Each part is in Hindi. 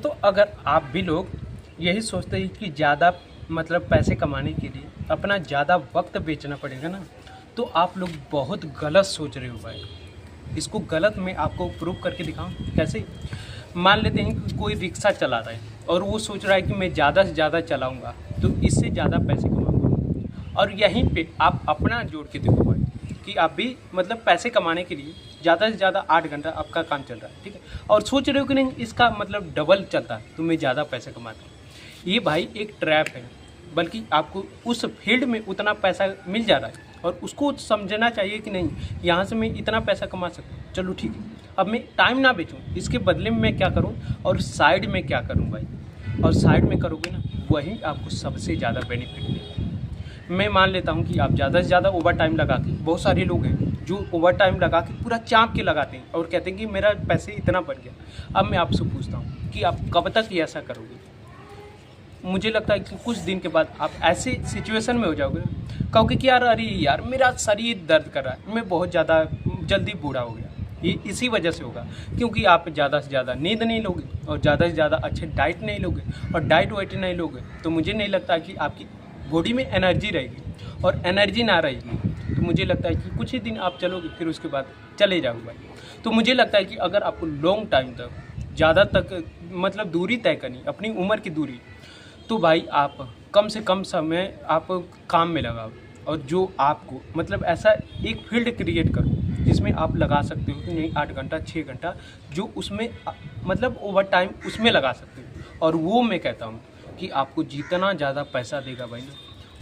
दोस्तों, अगर आप भी लोग यही सोचते हैं कि ज़्यादा मतलब पैसे कमाने के लिए अपना ज़्यादा वक्त बेचना पड़ेगा ना, तो आप लोग बहुत गलत सोच रहे हो भाई। इसको गलत मैं आपको प्रूव करके दिखाऊं कैसे। मान लेते हैं कि कोई रिक्शा चला रहा है और वो सोच रहा है कि मैं ज़्यादा से ज़्यादा चलाऊँगा तो इससे ज़्यादा पैसे कमाऊँगा, और यहीं पे आप अपना जोड़ के देखो भाई कि आप भी मतलब पैसे कमाने के लिए ज़्यादा से ज़्यादा 8 घंटा आपका काम चल रहा है, ठीक है, और सोच रहे हो कि नहीं इसका मतलब डबल चलता है तो मैं ज़्यादा पैसे कमाता हूँ। ये भाई एक ट्रैप है, बल्कि आपको उस फील्ड में उतना पैसा मिल जा रहा है और उसको समझना चाहिए कि नहीं यहाँ से मैं इतना पैसा कमा सकता हूँ, चलो ठीक है, अब मैं टाइम ना बेचूँ, इसके बदले में मैं क्या करूँ और साइड में क्या करूँ भाई। और साइड में करोगे ना वही आपको सबसे ज़्यादा बेनिफिट मिलेगा। मैं मान लेता हूँ कि आप ज़्यादा से ज़्यादा ओवर टाइम लगा के, बहुत सारे लोग हैं जो ओवर टाइम लगा के पूरा चाँप के लगाते हैं और कहते हैं कि मेरा पैसे इतना बढ़ गया। अब मैं आपसे पूछता हूँ कि आप कब तक ये ऐसा करोगे। मुझे लगता है कि कुछ दिन के बाद आप ऐसे सिचुएशन में हो जाओगे ना, कहोगे कि यार अरे यार मेरा शरीर दर्द कर रहा है, मैं बहुत ज़्यादा जल्दी बूढ़ा हो गया। ये इसी वजह से होगा क्योंकि आप ज़्यादा से ज़्यादा नींद नहीं लोगे और ज़्यादा से ज़्यादा अच्छे डाइट नहीं लोगे, और डाइट वाइट नहीं लोगे तो मुझे नहीं लगता कि आपकी बॉडी में एनर्जी रहेगी, और एनर्जी ना रहेगी तो मुझे लगता है कि कुछ ही दिन आप चलोगे फिर उसके बाद चले जाओगे भाई। तो मुझे लगता है कि अगर आपको लॉन्ग टाइम तक ज़्यादा तक मतलब दूरी तय करनी, अपनी उम्र की दूरी, तो भाई आप कम से कम समय आप काम में लगाओ, और जो आपको मतलब ऐसा एक फील्ड क्रिएट करो जिसमें आप लगा सकते हो कि नहीं 8 घंटा 6 घंटा जो उसमें मतलब ओवर टाइम उसमें लगा सकते हो। और वो मैं कहता हूँ कि आपको जितना ज़्यादा पैसा देगा भाई ना,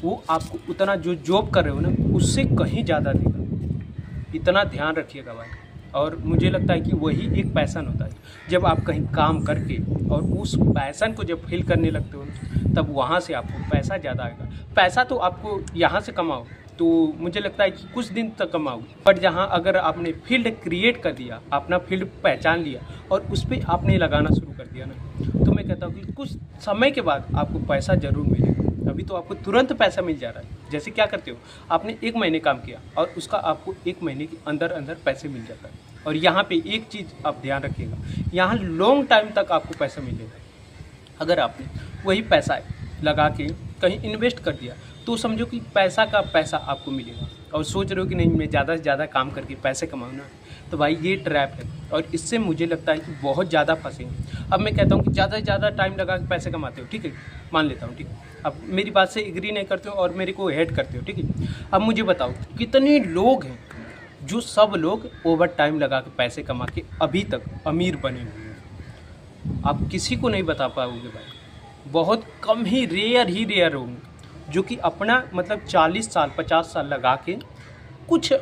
वो आपको उतना जो जॉब कर रहे हो ना उससे कहीं ज़्यादा देगा। इतना ध्यान रखिएगा भाई। और मुझे लगता है कि वही एक पैसन होता है, जब आप कहीं काम करके और उस पैसन को जब फील करने लगते हो तब वहाँ से आपको पैसा ज़्यादा आएगा। पैसा तो आपको यहाँ से कमाओ तो मुझे लगता है कि कुछ दिन तक कमाओगे, बट जहाँ अगर आपने फील्ड क्रिएट कर दिया, अपना फील्ड पहचान लिया और उस पर आपने लगाना शुरू कर दिया ना, तो मैं कहता हूँ कि कुछ समय के बाद आपको पैसा ज़रूर मिलेगा। अभी तो आपको तुरंत पैसा मिल जा रहा है। जैसे क्या करते हो, आपने 1 महीने काम किया और उसका आपको 1 महीने के अंदर अंदर पैसे मिल जाता है। और यहाँ पे एक चीज़ आप ध्यान रखिएगा, यहाँ लॉन्ग टाइम तक आपको पैसा मिलेगा। अगर आपने वही पैसा लगा के कहीं इन्वेस्ट कर दिया तो समझो कि पैसा का पैसा आपको मिलेगा, और सोच रहे हो कि नहीं मैं ज़्यादा से ज़्यादा काम करके पैसे कमाऊँ ना, तो भाई ये ट्रैप है और इससे मुझे लगता है कि बहुत ज़्यादा फंसे हैं। अब मैं कहता हूँ कि ज़्यादा से ज़्यादा टाइम लगा के पैसे कमाते हो, ठीक है, मान लेता हूँ, ठीक है, अब मेरी बात से एग्री नहीं करते हो और मेरे को हेट करते हो, ठीक है। अब मुझे बताओ कितने लोग हैं जो सब लोग ओवर टाइम लगा के पैसे कमा के अभी तक अमीर बने हुए हैं। आप किसी को नहीं बता पाओगे भाई, बहुत कम ही रेयर होंगे जो कि अपना मतलब 40 साल 50 साल लगा के कुछ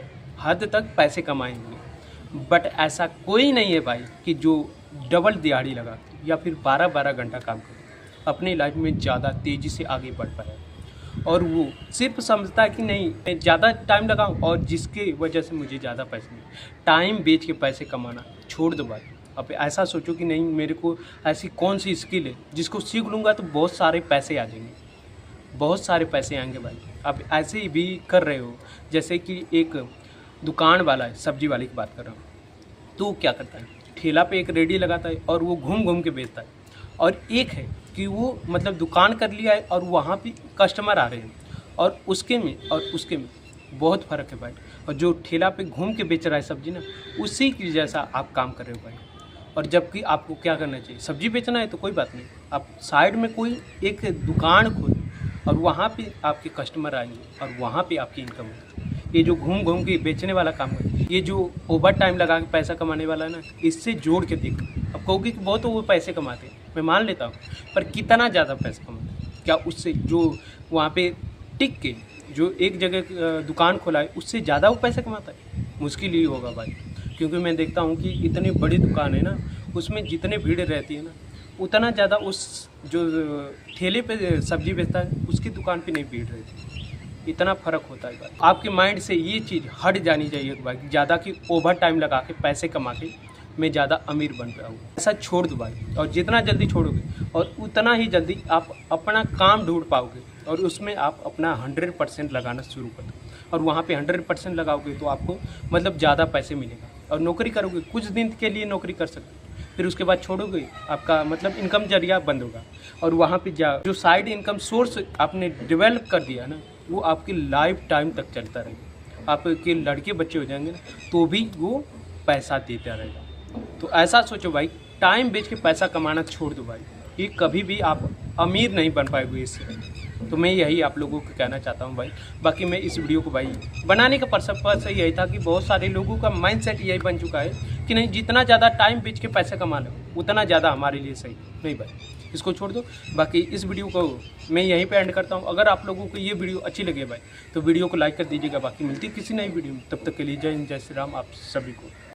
हद तक पैसे कमाएंगे। बट ऐसा कोई नहीं है भाई कि जो डबल दिहाड़ी लगा के या फिर 12-12 घंटा काम करे अपनी लाइफ में ज़्यादा तेज़ी से आगे बढ़ पाए, और वो सिर्फ समझता है कि नहीं मैं ज़्यादा टाइम लगाऊं और जिसकी वजह से मुझे ज़्यादा पैसे मिले। टाइम बेच के पैसे कमाना छोड़ दो भाई। अब ऐसा सोचो कि नहीं मेरे को ऐसी कौन सी स्किल है जिसको सीख लूँगा तो बहुत सारे पैसे आ जाएंगे, बहुत सारे पैसे आएंगे भाई। अब ऐसे ही भी कर रहे हो, जैसे कि एक दुकान वाला है, सब्जी वाले की बात कर रहा हूँ, तो क्या करता है ठेला पे एक रेडी लगाता है और वो घूम घूम के बेचता है, और एक है कि वो मतलब दुकान कर लिया है और वहाँ पे कस्टमर आ रहे हैं, और उसके में बहुत फ़र्क है भाई। और जो ठेला पे घूम के बेच रहा है सब्जी ना, उसी की जैसा आप काम कर रहे हो भाई। और जबकि आपको क्या करना चाहिए, सब्जी बेचना है तो कोई बात नहीं, आप साइड में कोई एक दुकान खोलें और वहाँ पे आपके कस्टमर आएंगे और वहाँ पे आपकी इनकम होगी। ये जो घूम घूम के बेचने वाला काम है, ये जो ओवर टाइम लगा के पैसा कमाने वाला है ना, इससे जोड़ के देखो। अब कहोगे कि बहुत वो पैसे कमाते हैं, मैं मान लेता हूँ, पर कितना ज़्यादा पैसा कमाते हैं, क्या उससे जो वहाँ पे टिक के जो एक जगह दुकान खोला है उससे ज़्यादा वो पैसे कमाता है? मुश्किल ही होगा भाई। क्योंकि मैं देखता हूँ कि इतनी बड़ी दुकान है ना, उसमें जितने भीड़ रहती है ना, उतना ज़्यादा उस जो ठेले पे सब्जी बेचता है उसकी दुकान पे नहीं भीड़ रहती। इतना फ़र्क होता है भाई। आपके माइंड से ये चीज़ हट जानी चाहिए भाई, ज़्यादा कि ओवर टाइम लगा के पैसे कमा के मैं ज़्यादा अमीर बन पाऊँ। ऐसा छोड़ दो भाई, और जितना जल्दी छोड़ोगे और उतना ही जल्दी आप अपना काम ढूंढ पाओगे, और उसमें आप अपना 100% लगाना शुरू कर दो, और वहाँ पे 100% लगाओगे तो आपको मतलब ज़्यादा पैसे मिलेगा। और नौकरी करोगे, कुछ दिन के लिए नौकरी कर सकते हो, फिर उसके बाद छोड़ोगे, आपका मतलब इनकम जरिया बंद होगा। और वहाँ पे जो साइड इनकम सोर्स आपने डेवलप कर दिया ना, वो आपकी लाइफ टाइम तक चलता रहेगा। आपके लड़के बच्चे हो जाएंगे ना, तो भी वो पैसा देता रहेगा। तो ऐसा सोचो भाई, टाइम बेच के पैसा कमाना छोड़ दो भाई, ये कभी भी आप अमीर नहीं बन पाएंगे इससे। तो मैं यही आप लोगों को कहना चाहता हूँ भाई। बाकी मैं इस वीडियो को भाई बनाने का पर्पस यही था कि बहुत सारे लोगों का माइंडसेट यही बन चुका है कि नहीं, जितना ज़्यादा टाइम बेच के पैसा कमा लो उतना ज़्यादा हमारे लिए सही नहीं भाई, इसको छोड़ दो। बाकी इस वीडियो को मैं यहीं पे एंड करता हूँ। अगर आप लोगों को ये वीडियो अच्छी लगे भाई, तो वीडियो को लाइक कर दीजिएगा। बाकी मिलती है किसी नई वीडियो में, तब तक के लिए जय हिंद, जय श्री राम आप सभी को।